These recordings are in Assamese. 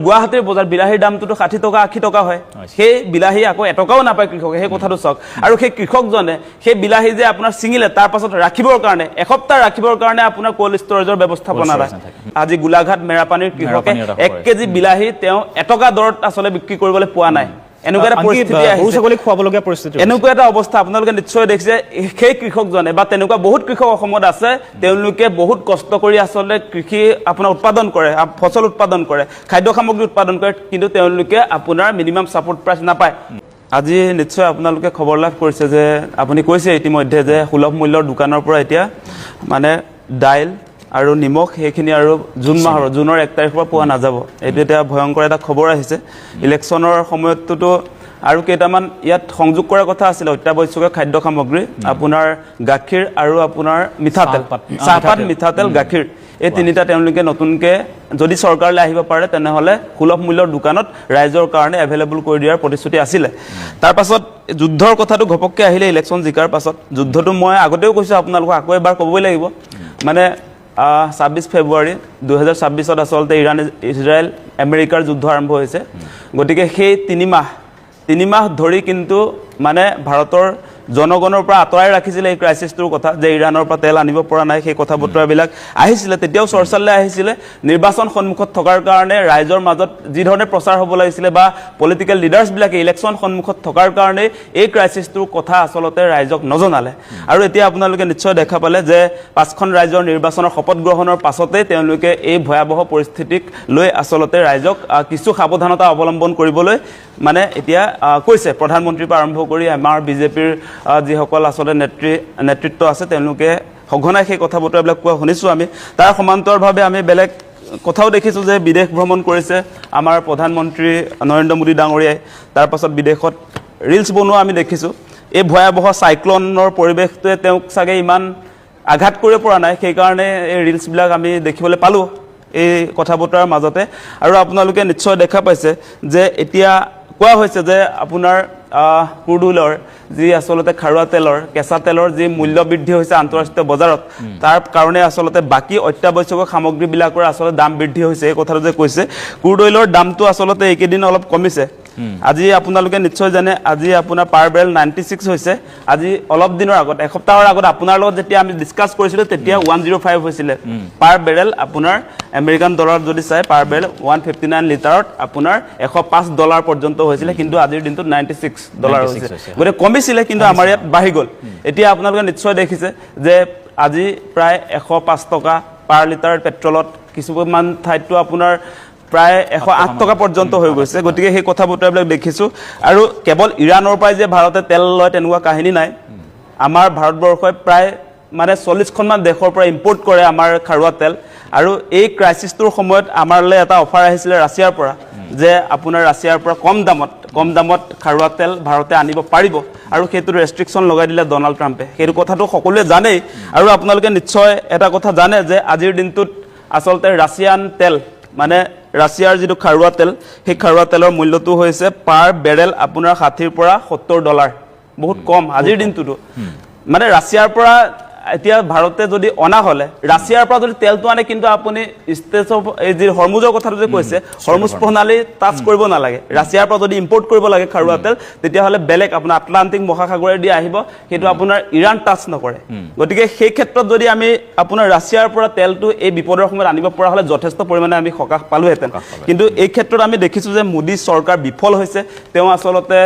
গুৱাহাটীৰ বজাৰ বিলাহীৰ দামটো 60 টকা 80 টকা হয় সেই বিলাহী আকৌ এটকাও নাপায় কৃষকে সেই কথাটো চাওক আৰু সেই কৃষকজনে সেই বিলাহী যে আপোনাৰ সিঙিলে তাৰ পাছত ৰাখিবৰ কাৰণে এসপ্তাহ ৰাখিবৰ কাৰণে আপোনাৰ কোল্ড ষ্টৰেজৰ ব্যৱস্থাপনা নাই আজি গোলাঘাট মেৰাপানীৰ কৃষকে 1 কেজি বিলাহী তেওঁ এটকা দৰত আসলে বিক্ৰী কৰিবলৈ পোৱা নাই এনেকুৱা এটা পৰিস্থিতি আহিছে ছাগলী খুৱাবলগীয়া পৰিস্থিতি এনেকুৱা এটা অৱস্থা আপোনালোকে নিশ্চয় দেখিছে সেই কৃষকজনে বা তেনেকুৱা বহুত কৃষক অসমত আছে তেওঁলোকে বহুত কষ্ট কৰি আসলে কৃষি আপোনাৰ উৎপাদন কৰে ফসল উৎপাদন কৰে খাদ্য সামগ্ৰী উৎপাদন কৰে কিন্তু তেওঁলোকে আপোনাৰ মিনিমাম সাপোৰ্ট প্ৰাইচ নাপায় আজি নিশ্চয় আপোনালোকে খবৰ লাভ কৰিছে যে আপুনি কৈছে ইতিমধ্যে যে সুলভ মূল্যৰ দোকানৰ পৰা এতিয়া মানে দাইল আৰু নিমখ সেইখিনি আৰু জুনৰ 1 তাৰিখৰ পৰা পোৱা নাযাব এইটো এটা ভয়ংকৰ এটা খবৰ আহিছে ইলেকশ্যনৰ সময়তটো আৰু কেইটামান ইয়াত সংযোগ কৰাৰ কথা আছিল অত্যাৱশ্যকীয় খাদ্য সামগ্ৰী আপোনাৰ গাখীৰ আৰু আপোনাৰ মিঠাতেল চাহপাত মিঠাতেল গাখীৰ এই তিনিটা তেওঁলোকে নতুনকে যদি চৰকাৰলৈ আহিব পাৰে তেনেহলে সুলভ মূল্যৰ দোকানত ৰাইজৰ কাৰণে এভেইলেবল কৰি দিয়াৰ প্ৰতিশ্ৰুতি আছিল তাৰ পাছত যুদ্ধৰ কথাটো ঘপককে আহিলে ইলেকশ্যন জিকাৰ পাছত যুদ্ধটো মই আগতেও কৈছো আপোনালোকক আকৌ এবাৰ ক'বই লাগিব মানে 26 ফেব্ৰুৱাৰী 2026 আসলতে ইৰাণ ইজৰাইল আমেৰিকাৰ যুদ্ধ আৰম্ভ হৈছে গতিকে সেই 3 মাহ ধৰি কিন্তু মানে ভাৰতৰ জনগণৰ পৰা আতৰাই ৰাখিছিল এই ক্ৰাইসিসটোৰ কথা যে ইৰাণৰ পৰা তেল আনিব পৰা নাই সেই কথা বতৰাবিলাক আহিছিল তেতিয়াও চৰ্চালৈ আহিছিল নিৰ্বাচন সন্মুখত থকাৰ কাৰণে ৰাইজৰ মাজত যি ধৰণে প্ৰচাৰ হ'ব লাগিছিল বা পলিটিক্যাল লিডাৰ্স বিলাকে ইলেকশ্যন সন্মুখত থকাৰ কাৰণে এই ক্ৰাইসিসটোৰ কথা আসলতে ৰাইজক নজনালে আৰু এতিয়া আপোনালোকে নিশ্চয় দেখা পালে যে 5খন ৰাজ্যৰ নিৰ্বাচনৰ শপত গ্ৰহণৰ পাছতে তেওঁলোকে এই ভয়াবহ পৰিস্থিতিক লৈ আসলতে ৰাইজক কিছু সাৱধানতা অৱলম্বন কৰিবলৈ মানে এতিয়া কৈছে প্ৰধানমন্ত্ৰীৰ পৰা আৰম্ভ কৰি আমাৰ বিজেপিৰ যিসকল আসলে নেতৃত্ব আছে তেওঁলোকে সঘনাই সেই কথা বতৰাবিলাক কোৱা শুনিছো আমি তাৰ সমান্তৰভাৱে আমি বেলেগ কথাও দেখিছো যে বিদেশ ভ্ৰমণ কৰিছে আমাৰ প্ৰধানমন্ত্ৰী নৰেন্দ্ৰ মোদী ডাঙৰীয়াই তাৰ পাছত বিদেশত ৰিলছ বনোৱা আমি দেখিছো এই ভয়াবহ সাইক্লোনৰ পৰিৱেশটোৱে তেওঁক সাগে ইমান আঘাত কৰিব পৰা নাই সেই কাৰণে এই ৰিলছ বিলাক আমি দেখিবলৈ পালো এই কথা বতৰাৰ মাজতে আৰু আপোনালোকে নিশ্চয় দেখা পাইছে যে এতিয়া কোৱা হৈছে যে আপোনাৰ ক্ৰুড অইলৰ যি আসলতে খাৰুৱা তেলৰ কেঁচা তেলৰ যি মূল্য বৃদ্ধি হৈছে আন্তঃৰাষ্ট্ৰীয় বজাৰত তাৰ কাৰণে আসলতে বাকি অত্যাৱশ্যকীয় সামগ্ৰীবিলাকৰ আসলতে দাম বৃদ্ধি হৈছে এই কথাটো যে কৈছে ক্ৰুড অইলৰ দামটো আসলতে এইকেইদিন অলপ কমিছে আজি আপোনালোকে নিশ্চয় জানে আজি আপোনাৰ পাৰ বেৰেল 96 হৈছে আজি অলপ দিনৰ আগত এসপ্তাহৰ আগত আপোনাৰ লগত যেতিয়া আমি ডিসকাস কৰিছিলো তেতিয়া 105 হৈছিল পাৰ বেৰেল আপোনাৰ আমেৰিকান ডলাৰ যদি চাই পাৰ বেৰেল 159 লিটাৰত আপোনাৰ $105 পৰ্যন্ত হৈছিল কিন্তু আজিৰ দিনটো $96 হৈছে গৰে কমিছিল কিন্তু আমাৰ ইয়াত বাঢ়ি গল এতিয়া আপোনালোকে নিশ্চয় দেখিছে যে আজি প্ৰায় 105 টকা পাৰ লিটাৰ পেট্ৰলত কিছুমান ঠাইতো আপোনাৰ প্ৰায় 108 টকা পৰ্যন্ত হৈ গৈছে গতিকে সেই কথা বতৰাবিলাক দেখিছো আৰু কেৱল ইৰাণৰ পৰা যে ভাৰতে তেল লয় তেনেকুৱা কাহিনী নাই আমাৰ ভাৰতবৰ্ষই প্ৰায় মানে 40খন মান দেশৰ পৰা ইম্পৰ্ট কৰে আমাৰ খাৰুৱা তেল আৰু এই ক্ৰাইসিসটোৰ সময়ত আমাৰলে এটা অফাৰ আহিছিল ৰাছিয়াৰ পৰা যে আপোনাৰ ৰাছিয়াৰ পৰা কম দামত খাৰুৱা তেল ভাৰতে আনিব পাৰিব আৰু সেইটো ৰেষ্ট্ৰিকশন লগাই দিলে ডনাল্ড ট্ৰাম্পে সেইটো কথাটো সকলোৱে জানে আৰু আপোনালোকে নিশ্চয় এটা কথা জানে যে আজিৰ দিনটোত আসলতে ৰাছিয়ান তেল মানে ৰাছিয়াৰ যিটো খাৰুৱা তেল সেই খাৰুৱা তেলৰ মূল্যটো হৈছে পাৰ বেৰেল আপোনাৰ 60 পৰা $70 বহুত কম আজিৰ দিনটোটো মানে ৰাছিয়াৰ পৰা এতিয়া ভাৰতে যদি অনা হলে ৰাছিয়াৰ পৰা যদি তেলটো আনে কিন্তু আপুনি ষ্টেজ অফ এই যে হৰমুজৰ কথাটো যে কৈছে হৰমুজ প্ৰণালী টাচ কৰিব নালাগে ৰাছিয়াৰ পৰা যদি ইম্পৰ্ট কৰিব লাগে খাৰুৱা তেল তেতিয়া হলে বেলেগ আপোনাৰ আটলান্টিক মহাসাগৰে দি আহিব কিন্তু আপোনাৰ ইৰাণ টাচ নকৰে গতিকে সেই ক্ষেত্ৰত যদি আমি আপোনাৰ ৰাছিয়াৰ পৰা তেলটো এই বিপদৰ সময়ত আনিব পৰা হলে যথেষ্ট পৰিমাণে আমি সকাহ পালোহেতেন কিন্তু এই ক্ষেত্ৰত আমি দেখিছো যে মোদী চৰকাৰ বিফল হৈছে তেওঁ আসলতে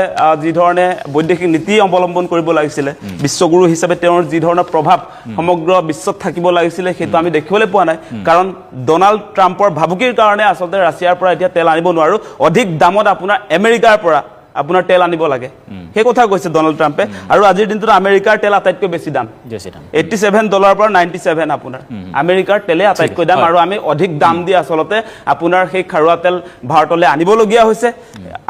যি ধৰণে বৈদেশিক নীতি অৱলম্বন কৰিব লাগিছিল বিশ্বগুৰু হিচাপে তেওঁৰ যি ধৰণৰ প্ৰভাৱ সমগ্ৰ বিশ্বত থাকিব লাগিছিল সেইটো আমি দেখিবলৈ পোৱা নাই কাৰণ ডনাল্ড ট্ৰাম্পৰ ভাবুকিৰ কাৰণে আসলতে ৰাছিয়াৰ পৰা এতিয়া তেল আনিব নোৱাৰো অধিক দামত আপোনাৰ আমেৰিকাৰ পৰা আপোনাৰ তেল আনিব লাগে সেই কথা কৈছে ডনাল্ড ট্ৰাম্পে আৰু আজিৰ দিনটোত আমেৰিকাৰ তেল আটাইতকৈ বেছি দাম $87 পৰা 97 আপোনাৰ আমেৰিকাৰ তেলে আটাইতকৈ দাম আৰু আমি অধিক দাম দি আসলতে আপোনাৰ সেই খাৰুৱা তেল ভাৰতলৈ আনিবলগীয়া হৈছে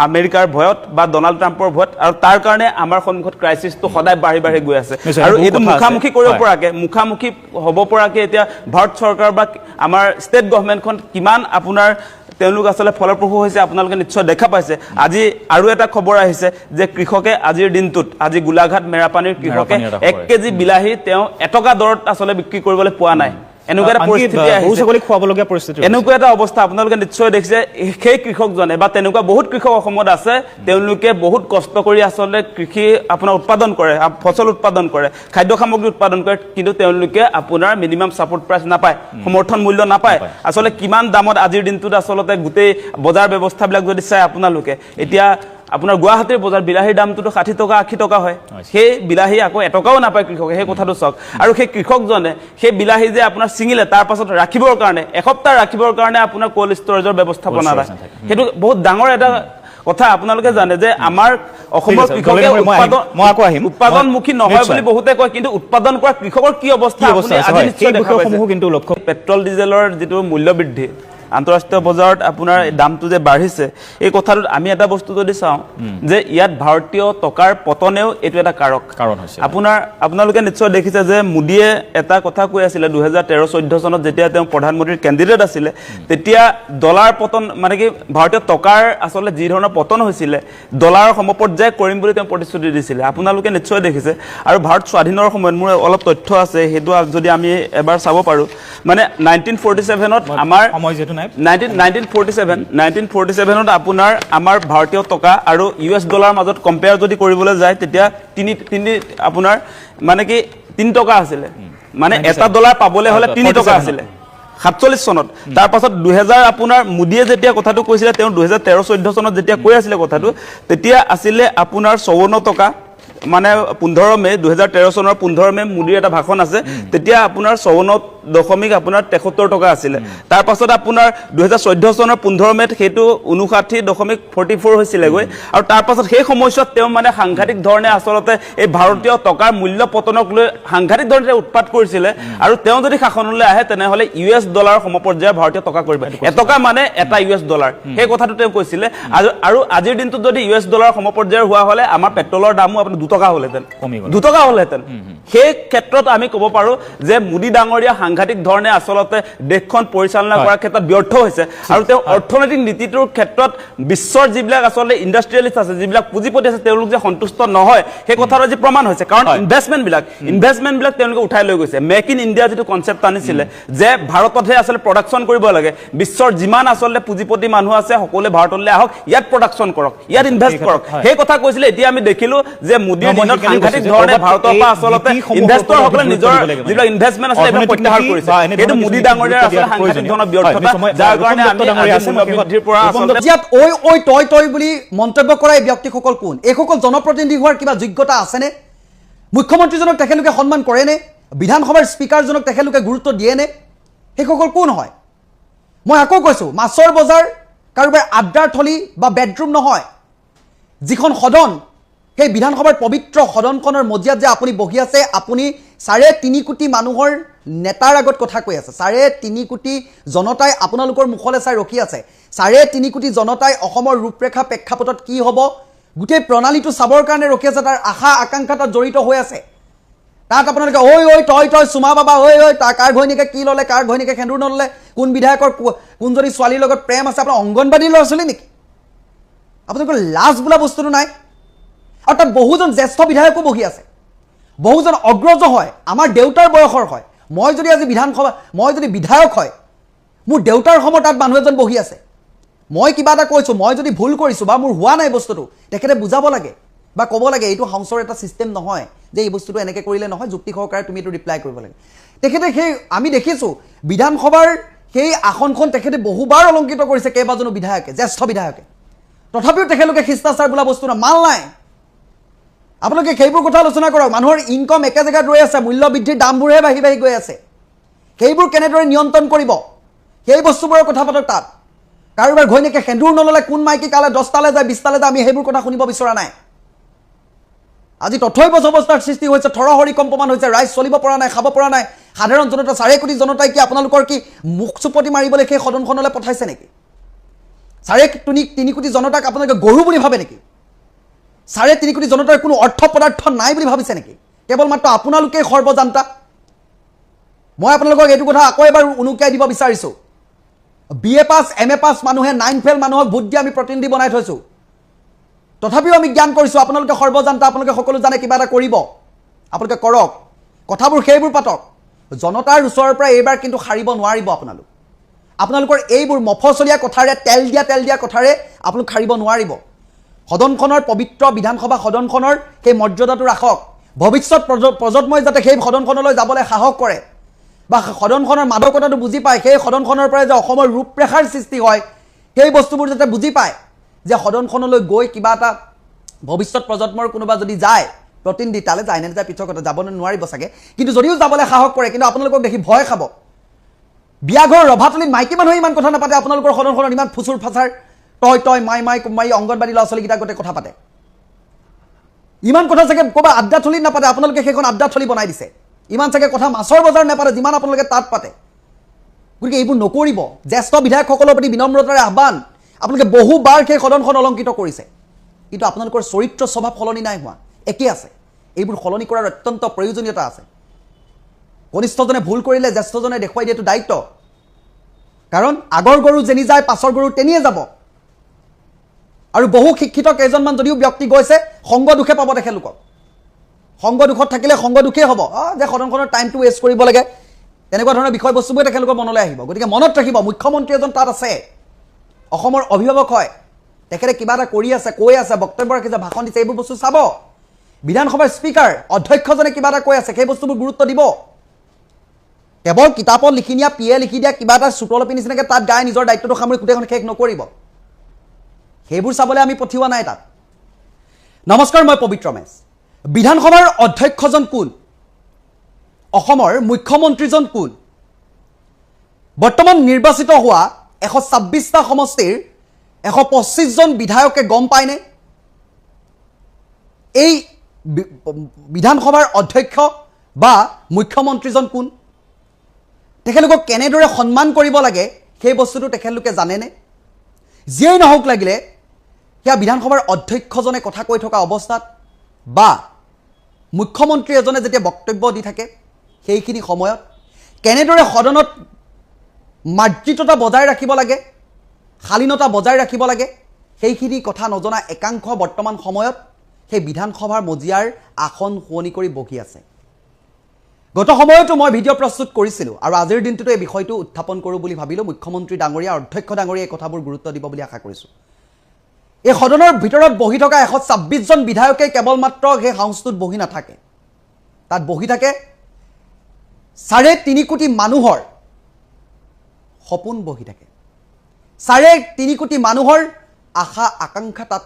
আমেৰিকাৰ ভয়ত বা ডনাল্ড ট্ৰাম্পৰ ভয়ত আৰু তাৰ কাৰণে আমাৰ সন্মুখত ক্ৰাইসিসটো সদায় বাঢ়ি গৈ আছে আৰু এইটো মুখামুখি কৰিব পৰাকে মুখামুখি হ'ব পৰাকে এতিয়া ভাৰত চৰকাৰ বা আমাৰ ষ্টেট গভৰ্ণমেণ্টখন কিমান আপোনাৰ তেওঁলোক আসলে ফলপ্ৰসূ হৈছে আপোনালোকে নিশ্চয় দেখা পাইছে আজি আৰু এটা খবৰ আহিছে যে কৃষকে আজিৰ দিনটোত আজি গোলাঘাট মেৰাপানীৰ কৃষকে 1 কেজি বিলাহী তেওঁ এটকা দৰত আসলে বিক্ৰী কৰিবলৈ পোৱা নাই এনেকুৱা এটা পৰিস্থিতি গৰু ছাগলী খুৱাবলগীয়া পৰিস্থিতি এনেকুৱা এটা অৱস্থা আপোনালোকে নিশ্চয় দেখিছে সেই কৃষকজনে বা তেনেকুৱা বহুত কৃষক অসমত আছে তেওঁলোকে বহুত কষ্ট কৰি আচলতে কৃষি আপোনাৰ উৎপাদন কৰে ফচল উৎপাদন কৰে খাদ্য সামগ্ৰী উৎপাদন কৰে কিন্তু তেওঁলোকে আপোনাৰ মিনিমাম ছাপোৰ্ট প্ৰাইচ নাপায় সমৰ্থন মূল্য নাপায় আচলতে কিমান দামত আজিৰ দিনটোত আচলতে গোটেই বজাৰ ব্যৱস্থাবিলাক যদি চাই আপোনালোকে এতিয়া আপোনাৰ গুৱাহাটীৰ বজাৰ বিলাহীৰ দামটোতো 60 টকা 80 টকা হয় সেই বিলাহী আকৌ এটকাও নাপায় কৃষকে সেই কথাটো চাওক আৰু সেই কৃষকজনে সেই বিলাহী যে আপোনাৰ ছিঙিলে তাৰ পাছত ৰাখিবৰ কাৰণে এসপ্তাহ ৰাখিবৰ কাৰণে আপোনাৰ কোল্ড ষ্টৰেজৰ ব্যৱস্থাপনা নাই সেইটো বহুত ডাঙৰ এটা কথা আপোনালোকে জানে যে আমাৰ অসমৰ কৃষকে উৎপাদনমুখী নহয় বুলি বহুতে কয় কিন্তু উৎপাদন কৰা কৃষকৰ কি অৱস্থা আজি নিশ্চয় দেখা পাইছে কিন্তু লক্ষ্য পেট্ৰল ডিজেলৰ যিটো মূল্য বৃদ্ধি আন্তঃৰাষ্ট্ৰীয় বজাৰত আপোনাৰ দামটো যে বাঢ়িছে এই কথাটোত আমি এটা বস্তু যদি চাওঁ যে ইয়াত ভাৰতীয় টকাৰ পতনেও এইটো এটা কাৰণ হৈছে আপোনালোকে নিশ্চয় দেখিছে যে মোদীয়ে এটা কথা কৈ আছিলে 2013-14 চনত যেতিয়া তেওঁ প্ৰধানমন্ত্ৰীৰ কেণ্ডিডেট আছিলে তেতিয়া ডলাৰ পতন মানে কি ভাৰতীয় টকাৰ আচলতে যি ধৰণৰ পতন হৈছিলে ডলাৰৰ সমপৰ্যায় কৰিম বুলি তেওঁ প্ৰতিশ্ৰুতি দিছিলে আপোনালোকে নিশ্চয় দেখিছে আৰু ভাৰত স্বাধীনৰ সময়ত মোৰ অলপ তথ্য আছে সেইটো যদি আমি এবাৰ চাব পাৰো মানে 1947ত আমাৰ সময় যেটো 1947ত আপোনাৰ আমাৰ ভাৰতীয় টকা আৰু ইউএছ ডলাৰ মাজত কম্পেয়াৰ যদি কৰিবলৈ যায় তেতিয়া তিনি আপোনাৰ মানে কি 3 টকা আছিলে মানে এটা ডলাৰ পাবলৈ হলে 3 টকা আছিলে 47 চনত তাৰ পাছত 2000 আপোনাৰ মোদীয়ে যেতিয়া কথাটো কৈছিলে তেওঁ 2013-14 চনত যেতিয়া কৈ আছিল কথাটো তেতিয়া আছিলে আপোনাৰ 54 টকা মানে 15 মে 2013 চনৰ 15 মে মোদীৰ এটা ভাষণ আছে তেতিয়া আপোনাৰ 54 আপোনাৰ 73 টকা আছিলে তাৰ পাছত আপোনাৰ 2014 চনৰ 15 মেত হেতু 59.44 হৈছিলে গৈ আৰু তাৰ পাছত সেই সময়ছোৱাত তেওঁ মানে সাংঘাতিক ধৰণে আচলতে এই ভাৰতীয় টকাৰ মূল্য পতনক লৈ সাংঘাতিক ধৰণে উৎপাত কৰিছিলে আৰু তেওঁ যদি শাসনলৈ আহে তেনেহলে ইউএছ ডলাৰ সমপৰ্যায়ৰ ভাৰতীয় টকা কৰিব এটকা মানে এটা ইউএছ ডলাৰ সেই কথাটো তেওঁ কৈছিলে আৰু আজিৰ দিনটোত যদি ইউএছ ডলাৰ সমপৰ্যায়ৰ হোৱা হলে আমাৰ পেট্ৰলৰ দামো আপুনি 2 টকা হলহেতেন 2 টকা হলহেতেন সেই ক্ষেত্ৰত আমি ক'ব পাৰো যে মোদী ডাঙৰীয়া সাংঘাতিক ধৰণে আচলতে দেশখন পৰিচালনা কৰাৰ ক্ষেত্ৰত ব্যৰ্থ হৈছে আৰু তেওঁ অৰ্থনৈতিক নীতিটোৰ ক্ষেত্ৰত বিশ্বৰ যিবিলাক আচলতে ইণ্ডাষ্ট্ৰিয়েলিষ্ট আছে যিবিলাক পুঁজিপতি আছে তেওঁলোক যে সন্তুষ্ট নহয় সেই কথাৰ আজি প্ৰমাণ হৈছে কাৰণ ইনভেষ্টমেন্ট বিলাক তেওঁলোকে উঠাই লৈ গৈছে মেক ইন ইণ্ডিয়া যিটো কনসেপ্ট আনিছিলে যে ভাৰততহে আচলতে প্ৰডাকশন কৰিব লাগে বিশ্বৰ যিমান আচলতে পুঁজিপতি মানুহ আছে সকলোৱে ভাৰতলৈ আহক ইয়াত প্ৰডাকশন কৰক ইয়াত ইনভেষ্ট কৰক সেই কথা কৈছিলে এতিয়া আমি দেখিলো যে মোদীৰ দিনত সাংঘাতিক ধৰণে ভাৰতৰ পৰা আচলতে ইনভেষ্টৰ সকলে নিজৰ যিবিলাক ইনভেষ্টমেন্ট আছে এইবোৰ প্ৰত্যাহাৰ কৰিছে এটো মোদী ডাঙৰীয়াৰ আচলতে সাংঘাতিক ধৰণৰ ব্যৰ্থতা যাৰ কাৰণে আমি বৃদ্ধিৰ পৰা আচলতে ইয়াত ওই তই বুলি মন্তব্য কৰা এই ব্যক্তিসকল কোন এইসকল জনপ্ৰতিনিধি হোৱাৰ কিবা যোগ্যতা আছেনে মুখ্যমন্ত্ৰীজনক তেখেতলোকে সন্মান কৰেনে বিধানসভাৰ স্পিকাৰজনক তেখেতলোকে গুৰুত্ব দিয়েনে সেইসকল কোন হয় মই আকৌ কৈছো মাছৰ বজাৰ কাৰোবাৰ আড্ডাৰ থলি বা বেডৰুম নহয় যিখন সদন সেই বিধানসভাৰ পবিত্ৰ সদনখনৰ মজিয়াত যে আপুনি বহি আছে আপুনি 3.5 কোটি মানুহৰ নেতাৰ আগত কথা কৈ আছে 3.5 কোটি জনতাই আপোনালোকৰ মুখলৈ চাই ৰখি আছে 3.5 কোটি জনতাই অসমৰ ৰূপৰেখা প্ৰেক্ষাপটত কি হ'ব গোটেই প্ৰণালীটো চাবৰ কাৰণে ৰখি আছে তাৰ আশা আকাংক্ষা তাত জড়িত হৈ আছে তাত আপোনালোকে ঐ তই সুমা বাবা ঐ কাৰ ঘৈণীকে কি ললে কাৰ ঘৈণীকে খেন্দুৰ নললে কোন বিধায়কৰ কোনজনী ছোৱালীৰ লগত প্ৰেম আছে আপোনাৰ অংগনবাদীৰ ল'ৰা ছোৱালী নেকি আপোনালোকৰ লাজ বোলা বস্তুটো নাই আৰু তাত বহুজন জ্যেষ্ঠ বিধায়কো বহি আছে বহুজন অগ্ৰজ হয় আমাৰ দেউতাৰ বয়সৰ হয় মই যদি আজি বিধানসভা মই যদি বিধায়ক হয় মোৰ দেউতাৰ সময় তাত মানুহ এজন বহি আছে মই কিবা এটা কৈছো মই যদি ভুল কৰিছো বা মোৰ হোৱা নাই বস্তুটো তেখেতে বুজাব লাগে বা ক'ব লাগে এইটো হাউচৰ এটা সিস্টেম নহয় যে এই বস্তুটো এনেকৈ কৰিলে নহয় যুক্তি সহকাৰে তুমি এইটো ৰিপ্লাই কৰিব লাগে তেখেতে সেই আমি দেখিছো বিধানসভাৰ সেই আসনখন তেখেতে বহুবাৰ অলংকিত কৰিছে কেইবাজনো বিধায়কে জ্যেষ্ঠ বিধায়কে তথাপিও তেখেতলোকে শিষ্টাচাৰ বোলা বস্তু মাল নাই আপোনালোকে সেইবোৰ কথা আলোচনা কৰক মানুহৰ ইনকম একে জেগাত ৰৈ আছে মূল্য বৃদ্ধিৰ দামবোৰহে বাঢ়ি গৈ আছে সেইবোৰ কেনেদৰে নিয়ন্ত্ৰণ কৰিব সেই বস্তুবোৰৰ কথা পাতক তাত কাৰোবাৰ ঘৈণীকে সেন্দুৰ নললে কোন মাইকী কালে 10টালে যায় 20টালে যায় আমি সেইবোৰ কথা শুনিব বিচৰা নাই আজি তথৈবচ অৱস্থাৰ সৃষ্টি হৈছে থৰহৰি কম্পমান হৈছে ৰাইজ চলিব পৰা নাই খাব পৰা নাই সাধাৰণ জনতা 4 কোটি জনতাই কি আপোনালোকৰ কি মুখ চুপতি মাৰিবলৈ সেই সদনখনলৈ পঠাইছে নেকি 3 কোটি জনতাক আপোনালোকে গৰু বুলি ভাবে নেকি 3.5 কোটি জনতাৰ কোনো অৰ্থ পদাৰ্থ নাই বুলি ভাবিছে নেকি কেৱল মাত্ৰ আপোনালোকে সৰ্বজান্তা মই আপোনালোকক এইটো কথা আকৌ এবাৰ উনুকাই দিব বিচাৰিছো বিএ পাস এমএ পাস মানুহে 9 ফেল মানুহক ভোট দি আমি প্ৰতিনিধি বনাই থৈছো তথাপিও আমি জ্ঞান কৰিছো আপোনালোকে সৰ্বজান্তা আপোনালোকে সকলো জানে কিবা এটা কৰিব আপোনালোকে কৰক কথাবোৰ সেইবোৰ পাতক জনতাৰ ওচৰৰ পৰা এইবাৰ কিন্তু সাৰিব নোৱাৰিব আপোনালোকৰ এইবোৰ মফচলীয়া কথাৰে তেল দিয়া কথাৰে আপোনালোক সাৰিব নোৱাৰিব সদনখনৰ পবিত্ৰ বিধানসভা সদনখনৰ সেই মৰ্যাদাটো ৰাখক ভৱিষ্যত প্ৰজন্মই যাতে সেই সদনখনলৈ যাবলৈ সাহস কৰে বা সদনখনৰ মাদকতাটো বুজি পায় সেই সদনখনৰ পৰা যে অসমৰ ৰূপৰেখাৰ সৃষ্টি হয় সেই বস্তুবোৰ যাতে বুজি পায় যে সদনখনলৈ গৈ কিবা এটা ভৱিষ্যত প্ৰজন্মৰ কোনোবা যদি যায় প্ৰতিনিধি তালে যায় নে যায় পিছৰ কথা যাব নোৱাৰিব চাগে কিন্তু যদিও যাবলৈ সাহস কৰে কিন্তু আপোনালোকক দেখি ভয় খাব বিয়াঘৰ ৰভাতলিত মাইকী মানুহে ইমান কথা নাপাতে আপোনালোকৰ সদনখনত ইমান ফুচুৰ ফাচাৰ তই মাই কুমাই অংগনবাড়ী ল'ৰা ছোৱালীকেইটা গোটেই কথা পাতে ইমান কথা চাগে ক'বা আড্ডাথলীত নাপাতে আপোনালোকে সেইখন আড্ডাথলী বনাই দিছে ইমান চাগে কথা মাছৰ বজাৰ নাপাতে যিমান আপোনালোকে তাত পাতে গতিকে এইবোৰ নকৰিব জ্যেষ্ঠ বিধায়কসকলৰ প্ৰতি বিনম্ৰতাৰে আহ্বান আপোনালোকে বহুবাৰ সেই সদনখন অলংকিত কৰিছে কিন্তু আপোনালোকৰ চৰিত্ৰ স্বভাৱ সলনি নাই হোৱা একে আছে এইবোৰ সলনি কৰাৰ অত্যন্ত প্ৰয়োজনীয়তা আছে কনিষ্ঠজনে ভুল কৰিলে জ্যেষ্ঠজনে দেখুৱাই দিয়াটো দায়িত্ব কাৰণ আগৰ গৰু যেনি যায় পাছৰ গৰু তেনিয়ে যাব আৰু বহু শিক্ষিত কেইজনমান যদিও ব্যক্তি গৈছে সংগ দুখে পাব তেখেতলোকক সংগ দুখত থাকিলে সংগ দুখেই হ'ব যে সদনখনৰ টাইমটো ৱেষ্ট কৰিব লাগে তেনেকুৱা ধৰণৰ বিষয়বস্তুবোৰে তেখেতলোকৰ মনলৈ আহিব গতিকে মনত ৰাখিব মুখ্যমন্ত্ৰী এজন তাত আছে অসমৰ অভিভাৱক হয় তেখেতে কিবা এটা কৰি আছে কৈ আছে বক্তব্য ৰাখিছে ভাষণ দিছে এইবোৰ বস্তু চাব বিধানসভাৰ স্পীকাৰ অধ্যক্ষজনে কিবা এটা কৈ আছে সেই বস্তুবোৰ গুৰুত্ব দিব কেৱল কিতাপত লিখি নিয়া পিয়ে লিখি দিয়া কিবা এটা চুটলপি নিচিনাকৈ তাত গাই নিজৰ দায়িত্বটো সামৰি গোটেইখন শেষ নকৰিব সেইবোৰ চাবলৈ আমি পঠিওৱা নাই তাত নমস্কাৰ মই পবিত্ৰ মেছ বিধানসভাৰ অধ্যক্ষজন কোন অসমৰ মুখ্যমন্ত্ৰীজন কোন বৰ্তমান নিৰ্বাচিত হোৱা 126টা সমষ্টিৰ 125 জন বিধায়কে গম পায়নে এই বিধানসভাৰ অধ্যক্ষ বা মুখ্যমন্ত্ৰীজন কোন তেখেতলোকক কেনেদৰে সন্মান কৰিব লাগে সেই বস্তুটো তেখেতলোকে জানেনে যিয়েই নহওক লাগিলে সেয়া বিধানসভাৰ অধ্যক্ষজনে কথা কৈ থকা অৱস্থাত বা মুখ্যমন্ত্ৰী এজনে যেতিয়া বক্তব্য দি থাকে সেইখিনি সময়ত কেনেদৰে সদনত মাৰ্জিততা বজাই ৰাখিব লাগে শালীনতা বজাই ৰাখিব লাগে সেইখিনি কথা নজনা একাংশ বৰ্তমান সময়ত সেই বিধানসভাৰ মজিয়াৰ আসন শুৱনি কৰি বহি আছে গত সময়তো মই ভিডিঅ' প্ৰস্তুত কৰিছিলোঁ আৰু আজিৰ দিনটোতে এই বিষয়টো উত্থাপন কৰোঁ বুলি ভাবিলোঁ মুখ্যমন্ত্ৰী ডাঙৰীয়া অধ্যক্ষ ডাঙৰীয়া এই কথাবোৰ গুৰুত্ব দিব বুলি আশা কৰিছোঁ এই সদনৰ ভিতৰত বহি থকা 126 জন বিধায়কে কেৱল মাত্ৰ সেই হাউচটোত বহি নাথাকে তাত বহি থাকে 3.5 কোটি মানুহৰ সপোন বহি থাকে 3.5 কোটি মানুহৰ আশা আকাংক্ষা তাত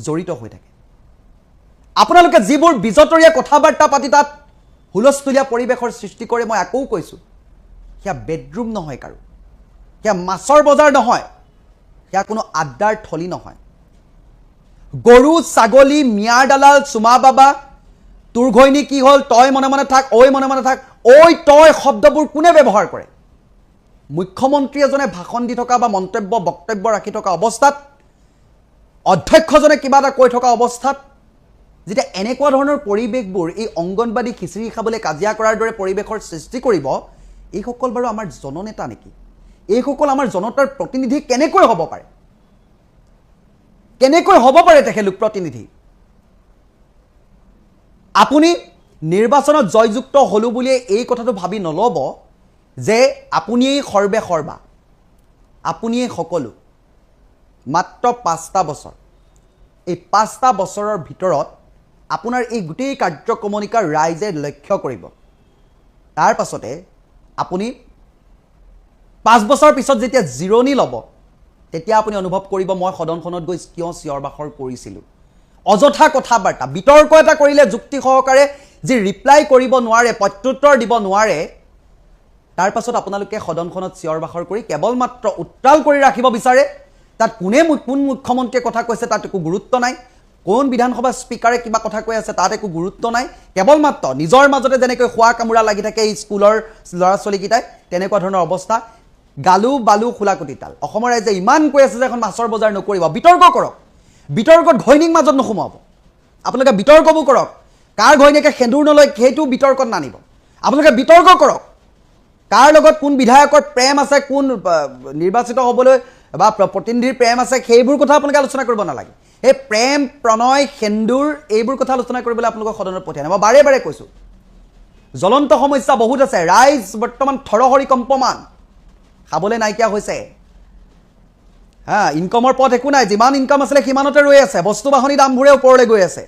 জড়িত হৈ থাকে আপোনালোকে যিবোৰ বিজতৰীয়া কথাবাৰ্তা পাতি তাত হুলস্থুলীয়া পৰিৱেশৰ সৃষ্টি কৰে মই আকৌ কৈছোঁ সেয়া বেডৰুম নহয় কাৰো সেয়া মাছৰ বজাৰ নহয় সেয়া কোনো আড্ডাৰ থলি নহয় গৰু ছাগলী মিয়াৰ দালাল চুমা বাবা তোৰ ঘৈনী কি হ'ল তই মনে মনে থাক ঐ মনে মনে থাক ঐ তই শব্দবোৰ কোনে ব্যৱহাৰ কৰে মুখ্যমন্ত্ৰী এজনে ভাষণ দি থকা বা মন্তব্য বক্তব্য ৰাখি থকা অৱস্থাত অধ্যক্ষজনে কিবা এটা কৈ থকা অৱস্থাত যেতিয়া এনেকুৱা ধৰণৰ পৰিৱেশবোৰ এই অংগনবাদী খিচিৰি খাবলৈ কাজিয়া কৰাৰ দৰে পৰিৱেশৰ সৃষ্টি কৰিব এইসকল বাৰু আমাৰ জননেতা নেকি এইসকল আমাৰ জনতাৰ প্ৰতিনিধি কেনেকৈ হ'ব পাৰে তেখেতলোক প্ৰতিনিধি আপুনি নিৰ্বাচনত জয়যুক্ত হলো বুলিয়ে এই কথাটো ভাবি নল'ব যে আপুনিয়েই সৰ্বে সৰ্বা আপুনিয়েই সকলো মাত্ৰ 5টা বছৰ এই 5টা বছৰৰ ভিতৰত আপোনাৰ এই গোটেই কাৰ্যক্ৰমণিকা ৰাইজে লক্ষ্য কৰিব তাৰ পাছতে আপুনি 5 বছৰ পিছত যেতিয়া জিৰণি ল'ব তেতিয়া আপুনি অনুভৱ কৰিব মই সদনখনত গৈ কিয় চিঞৰ-বাখৰ কৰিছিলোঁ অযথা কথাবাৰ্তা বিতৰ্ক এটা কৰিলে যুক্তি সহকাৰে যি ৰিপ্লাই কৰিব নোৱাৰে প্ৰত্যুত্তৰ দিব নোৱাৰে তাৰ পাছত আপোনালোকে সদনখনত চিঞৰ-বাখৰ কৰি কেৱল মাত্ৰ উত্তাল কৰি ৰাখিব বিচাৰে তাত কোন মুখ্যমন্ত্ৰীয়ে কথা কৈছে তাত একো গুৰুত্ব নাই কোন বিধানসভা স্পীকাৰে কিবা কথা কৈ আছে তাত একো গুৰুত্ব নাই কেৱল মাত্ৰ নিজৰ মাজতে যেনেকৈ খোৱা কামুৰা লাগি থাকে এই স্কুলৰ ল'ৰা ছোৱালীকেইটাই তেনেকুৱা ধৰণৰ অৱস্থা গালু বালু খোলাকুটি তাল অসমৰ ৰাইজে ইমান কৈ আছে যে এখন মাছৰ বজাৰ নকৰিব বিতৰ্ক কৰক বিতৰ্কত ঘৈণীক মাজত নোসোমাব আপোনালোকে বিতৰ্কবোৰ কৰক কাৰ ঘৈণীকে সেন্দুৰ নলয় সেইটো বিতৰ্কত নানিব আপোনালোকে বিতৰ্ক কৰক কাৰ লগত কোন বিধায়কৰ প্ৰেম আছে কোন নিৰ্বাচিত হ'বলৈ বা প্ৰতিনিধিৰ প্ৰেম আছে সেইবোৰ কথা আপোনালোকে আলোচনা কৰিব নালাগে এই প্ৰেম প্ৰণয় সেন্দুৰ এইবোৰ কথা আলোচনা কৰিবলৈ আপোনালোকক সদনত পঠিয়াই মই বাৰে বাৰে কৈছোঁ জ্বলন্ত সমস্যা বহুত আছে ৰাইজ বৰ্তমান থৰহৰি কম্পমান খাবলৈ নাইকিয়া হৈছে ইনকামৰ পথ একো নাই যিমান ইনকাম আছিলে সিমানতে ৰৈ আছে বস্তু বাহনী দামবোৰে ওপৰলৈ গৈ আছে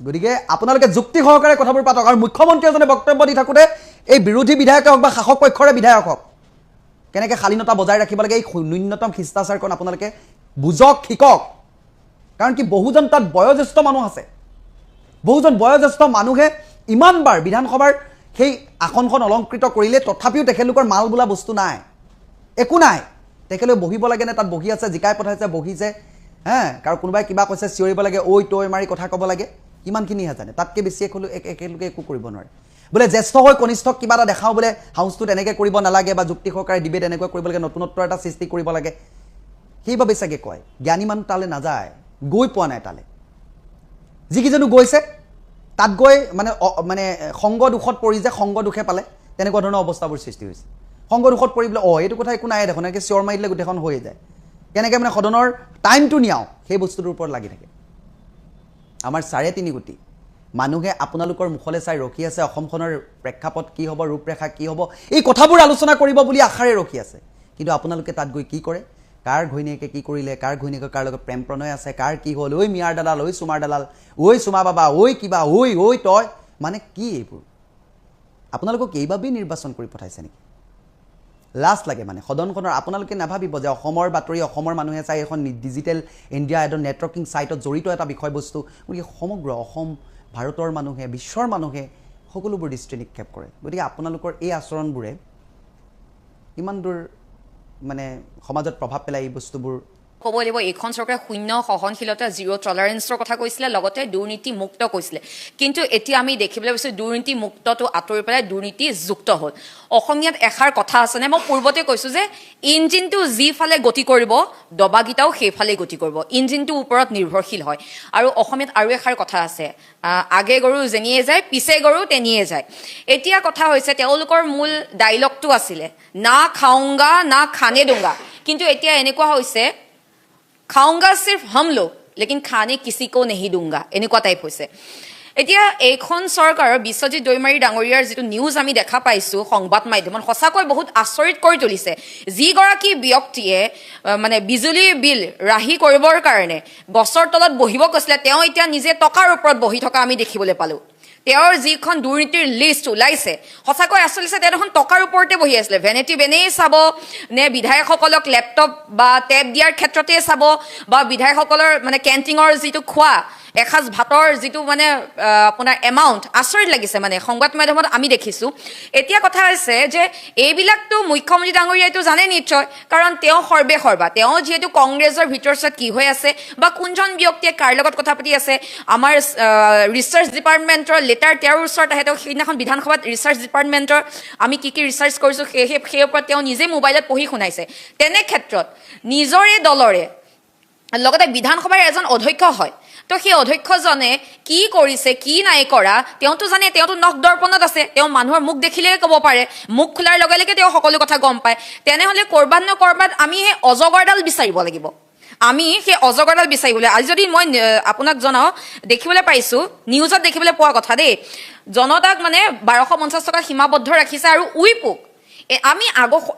গতিকে আপোনালোকে যুক্তি সহকাৰে কথাবোৰ পাতক আৰু মুখ্যমন্ত্ৰী এজনে বক্তব্য দি থাকোঁতে এই বিৰোধী বিধায়কে হওক বা শাসক পক্ষৰে বিধায়ক হওক কেনেকৈ শালীনতা বজাই ৰাখিব লাগে এই ন্যূনতম শিষ্টাচাৰখন আপোনালোকে বুজক শিকক কাৰণ কি বহুজন তাত বয়োজ্যেষ্ঠ মানুহ আছে বহুজন বয়োজ্যেষ্ঠ মানুহে ইমানবাৰ বিধানসভাৰ সেই আসনখন অলংকৃত কৰিলে তথাপিও তেখেতলোকৰ মাল বোলা বস্তু নাই একো নাই তেখেতলোক বহিব লাগে নে তাত বহি আছে জিকাই পঠাইছে বহিছে কাৰণ কোনোবাই কিবা কৈছে চিঞৰিব লাগে ঐ তই মাৰি কথা ক'ব লাগে কিমানখিনিহে জানে তাতকৈ বেছি একেলোকে একো কৰিব নোৱাৰে বোলে জ্যেষ্ঠ হৈ কনিষ্ঠক কিবা এটা দেখাওঁ বোলে হাউচটোত এনেকৈ কৰিব নালাগে বা যুক্তি সহকাৰে ডিবেট এনেকৈ কৰিব লাগে নতুনত্বৰ এটা সৃষ্টি কৰিব লাগে সেইবাবে চাগে কয় জ্ঞানী মানুহ তালৈ নাযায় গৈ পোৱা নাই তালৈ যিকেইজনো গৈছে তাত গৈ মানে সংগ দুখত পৰি যে সংগ দুখে পালে তেনেকুৱা ধৰণৰ অৱস্থাবোৰ সৃষ্টি হৈছে সংগ দুখত পৰি বোলে এইটো কথা একো নাই দেখোন এনেকৈ চিঞৰ মাৰি দিলে গোটেইখন হৈয়ে যায় কেনেকৈ মানে সদনৰ টাইমটো নিয়াওঁ সেই বস্তুটোৰ ওপৰত লাগি থাকে আমাৰ 3.5 কোটি মানুহে আপোনালোকৰ মুখলৈ চাই ৰখি আছে অসমখনৰ প্ৰেক্ষাপট কি হ'ব ৰূপৰেখা কি হ'ব এই কথাবোৰ আলোচনা কৰিব বুলি আশাৰে ৰখি আছে কিন্তু আপোনালোকে তাত গৈ কি কৰে কাৰ ঘৈণীয়েকে কি কৰিলে কাৰ ঘৈণীয়েকৰ কাৰ লগত প্ৰেম প্ৰণয় আছে কাৰ কি হ'ল ঐ মিয়াৰ দালাল ঐ চুমাৰ দালাল ঐ চুমা বাবা ঐ কিবা ঐ তই মানে কি এইবোৰ আপোনালোকক এইবাবেই নিৰ্বাচন কৰি পঠাইছে নেকি লাষ্ট লাগে মানে সদনখনৰ আপোনালোকে নাভাবিব যে অসমৰ বাতৰি অসমৰ মানুহে চাই এখন ডিজিটেল ইণ্ডিয়া এডন নেটৱৰ্কিং ছাইটত জড়িত এটা বিষয়বস্তু গতিকে সমগ্ৰ অসম ভাৰতৰ মানুহে বিশ্বৰ মানুহে সকলোবোৰ দৃষ্টি নিক্ষেপ কৰে গতিকে আপোনালোকৰ এই আচৰণবোৰে কিমান দূৰ মানে সমাজত প্ৰভাৱ পেলাই এই বস্তুবোৰ ক'ব লাগিব এইখন চৰকাৰে শূন্য সহনশীলতা জিৰ' টলাৰেঞ্চৰ কথা কৈছিলে লগতে দুৰ্নীতি মুক্ত কৈছিলে কিন্তু এতিয়া আমি দেখিবলৈ পাইছোঁ দুৰ্নীতি মুক্তটো আঁতৰি পেলাই দুৰ্নীতি যুক্ত হ'ল অসমীয়াত এষাৰ কথা আছেনে মই পূৰ্বতে কৈছোঁ যে ইঞ্জিনটো যিফালে গতি কৰিব দবাকেইটাও সেইফালে গতি কৰিব ইঞ্জিনটোৰ ওপৰত নিৰ্ভৰশীল হয় আৰু অসমীয়াত আৰু এষাৰ কথা আছে আগে গৰু যেনিয়ে যায় পিছে গৰু তেনিয়ে যায় এতিয়া কথা হৈছে তেওঁলোকৰ মূল ডাইলগটো আছিলে না খাওঁগা না খানে দুংগা কিন্তু এতিয়া এনেকুৱা হৈছে খাওঁগা সিৰ্ফ হম লোগ লেকিন খানে কিসি কো নেহি দুংগা এনেকুৱা টাইপ হৈছে এতিয়া এইখন চৰকাৰৰ বিশ্বজিৎ দৈমাৰী ডাঙৰীয়াৰ যিটো নিউজ আমি দেখা পাইছোঁ সংবাদ মাধ্যমত সঁচাকৈ বহুত আচৰিত কৰি তুলিছে যিগৰাকী ব্যক্তিয়ে মানে বিজুলী বিল ৰাহি কৰিবৰ কাৰণে গছৰ তলত বহিব কৈছিলে তেওঁ এতিয়া নিজে টকাৰ ওপৰত বহি থকা আমি দেখিবলৈ পালোঁ তেওঁৰ যিখন দুৰ্নীতিৰ লিষ্ট ওলাইছে সঁচাকৈ আচলতে তেওঁ এখন টকাৰ ওপৰতে বহি আছিলে ভেনিটি বেনেই চাব নে বিধায়কসকলক লেপটপ বা টেব দিয়াৰ ক্ষেত্ৰতে চাব বা বিধায়কসকলৰ মানে কেণ্টিঙৰ যিটো খোৱা এসাঁজ ভাতৰ যিটো মানে আপোনাৰ এমাউণ্ট আচৰিত লাগিছে মানে সংবাদ মাধ্যমত আমি দেখিছোঁ এতিয়া কথা হৈছে যে এইবিলাকতো মুখ্যমন্ত্ৰী ডাঙৰীয়াইতো জানে নিশ্চয় কাৰণ তেওঁ সৰ্বা তেওঁ যিহেতু কংগ্ৰেছৰ ভিতৰত কি হৈ আছে বা কোনজন ব্যক্তিয়ে কাৰ লগত কথা পাতি আছে আমাৰ ৰিচাৰ্চ ডিপাৰ্টমেণ্টৰ লেটাৰ তেওঁৰ ওচৰত আহে তেওঁ সেইদিনাখন বিধানসভাত ৰিচাৰ্চ ডিপাৰ্টমেণ্টৰ আমি কি ৰিচাৰ্চ কৰিছোঁ সেই ওপৰত তেওঁ নিজে মোবাইলত পঢ়ি শুনাইছে তেনে ক্ষেত্ৰত নিজৰে দলৰে লগতে বিধানসভাৰ এজন অধ্যক্ষ হয় তো সেই অধ্যক্ষজনে কি কৰিছে কি নাই কৰা তেওঁতো জানে তেওঁতো নখ দৰ্পণত আছে তেওঁ মানুহৰ মুখ দেখিলেই ক'ব পাৰে মুখ খোলাৰ লগে লগে তেওঁ সকলো কথা গম পায় তেনেহ'লে ক'ৰবাত ন ক'ৰবাত আমি সেই অজগৰডাল বিচাৰিব লাগিব আমি সেই অজগৰডাল বিচাৰিবলৈ আজি যদি মই আপোনাক জনাওঁ দেখিবলৈ পাইছোঁ নিউজত দেখিবলৈ পোৱা কথা দেই জনতাক মানে 1250 টকা সীমাবদ্ধ ৰাখিছে আৰু উইপোক আমি